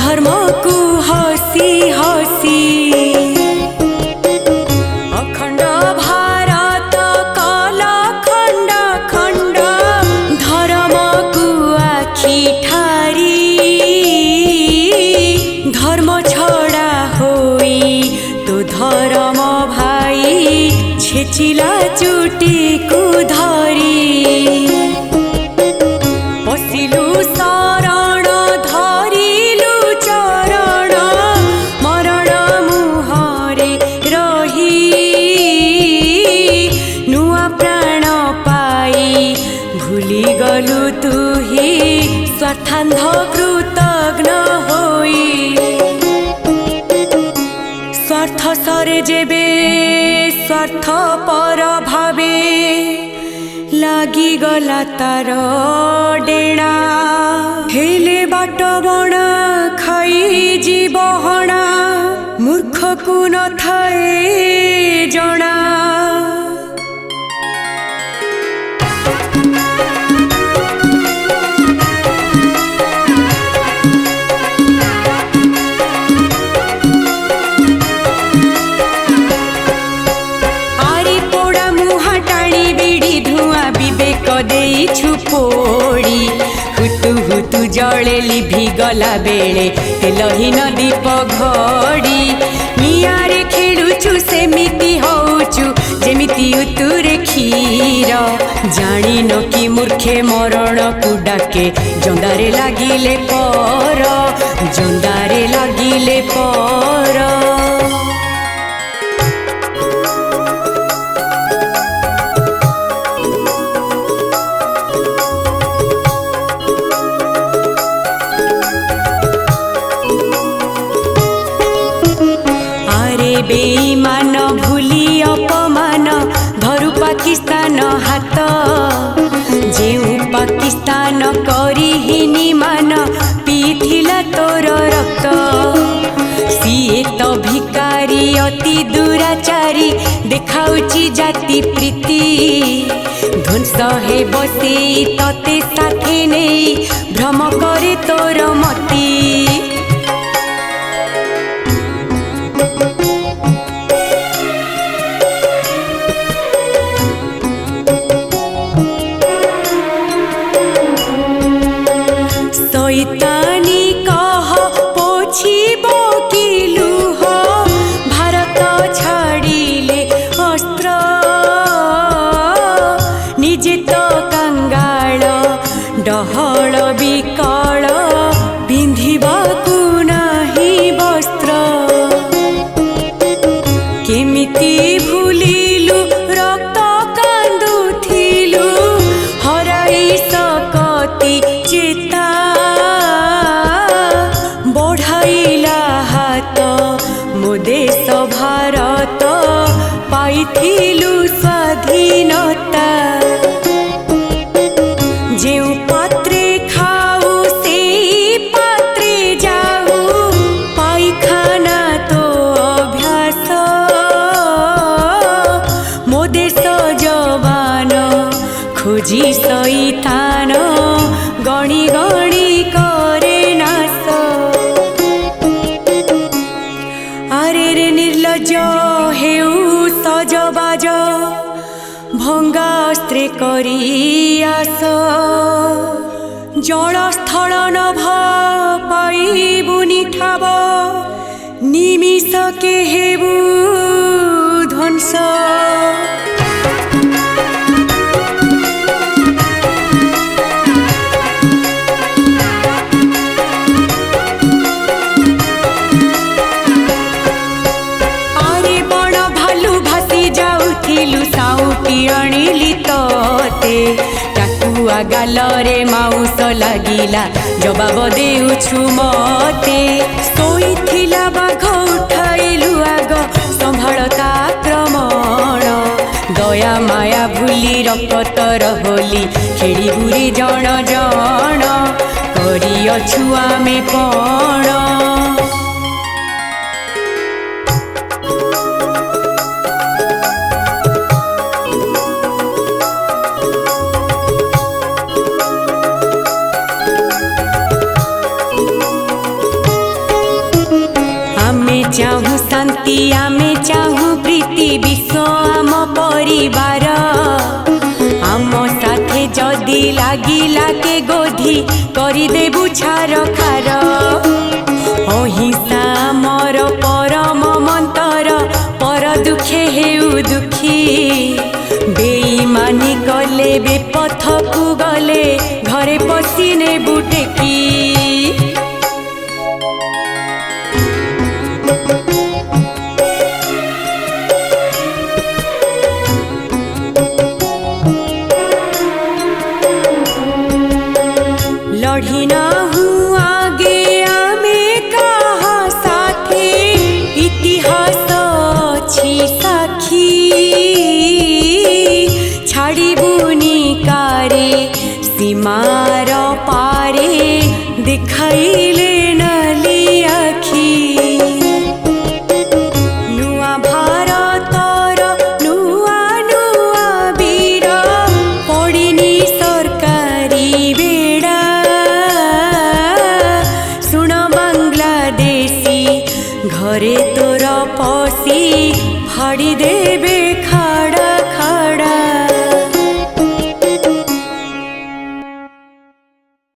धर्म को हसी हसी अखंड भारत कला खंड खंड धर्म को आखि ठारी धर्म छड़ा होई तो धर्म भाई छेचिला चुटी को धरी पसिलु शरण धरिलु चरण मरण मुहरे रही नुआ प्राण पाई भूली गलु तुही स्वार्थांध कृतज्ञ होई स्वार्थ सरे जेबे स्वार्थ पर भावे लागी गला तार डेणा हेले बाट बणा खाई जीव हणा मूर्ख को न थाए जणा पोड़ी हुतु हुतु जले लिभि गला बेले तेलहीन दीप घड़ी नियारे खेलुचु सेमिति होचु जेमिति उतुरे क्षीर जानिन कि मूर्खे मरण को डाके जंदारे लागिले पर जंदारे लागिले पर बेईमान भूली अपमान धरु पाकिस्तान हाथ जेउ पाकिस्तान करी हिनी मान पीथिला तोर रक्त सीए तो भिकारी अति दुराचारी देखाउची जाति प्रीति ध्वंस हे बसे तते साथे नहीं भ्रम करे तोर मती शैतानी कह पोछिब कि लुह भारत छाड़िले अस्त्र निजे तो कंगाल डहल विकल पिंधिबाकु नाही वस्त्र केमिति भूलिलु रक्त कांदुथिलु हराई सकती चेता बढ़ाइला हाथ मो देश भारत पाइथिलु स्वाधीनता जेउ पात्रे खाऊ से पात्रे जाऊ पाइखाना तो अभ्यास मो देश जवान खोजी शैतान गणी गणी करे नाश आरे रे निर्लज हेउ सजबाज भंगा अस्त्रे करी आस जल स्थल नभ पाइबुनि ठाव निमिष के हेबु ध्वंस अणिली तोते टाकुआ गालरे माउस लागिला जवाब देउछु मते सोईथिला बाघ उठाइलु आग संभाळता आक्रमण दया माया भूली रकतर होली खेड़ी बुरी जण जण करिअछु आमे पण आमे चाहू प्रीति विश्व आम परिवार आम साथे जदि लागिला के गोधी करिदेबु छार खार अहिंसा आमर परम मंतर पर दुखे हेउ दुखी बेईमानी कले बेपथकु गले घरे पसिने बुटेकी लड़ी ना हूँ आगे आमे कहा साथे इतिहास छी साखी छाड़बुनी कारे सीमार पारे दिखाइले नाली आखी नुआ भारतर नुआ नुआ वीर पड़िनी सरकारी बेड़ा सुन बांग्लादेशी घरे तोर पसी फाड़ी देबे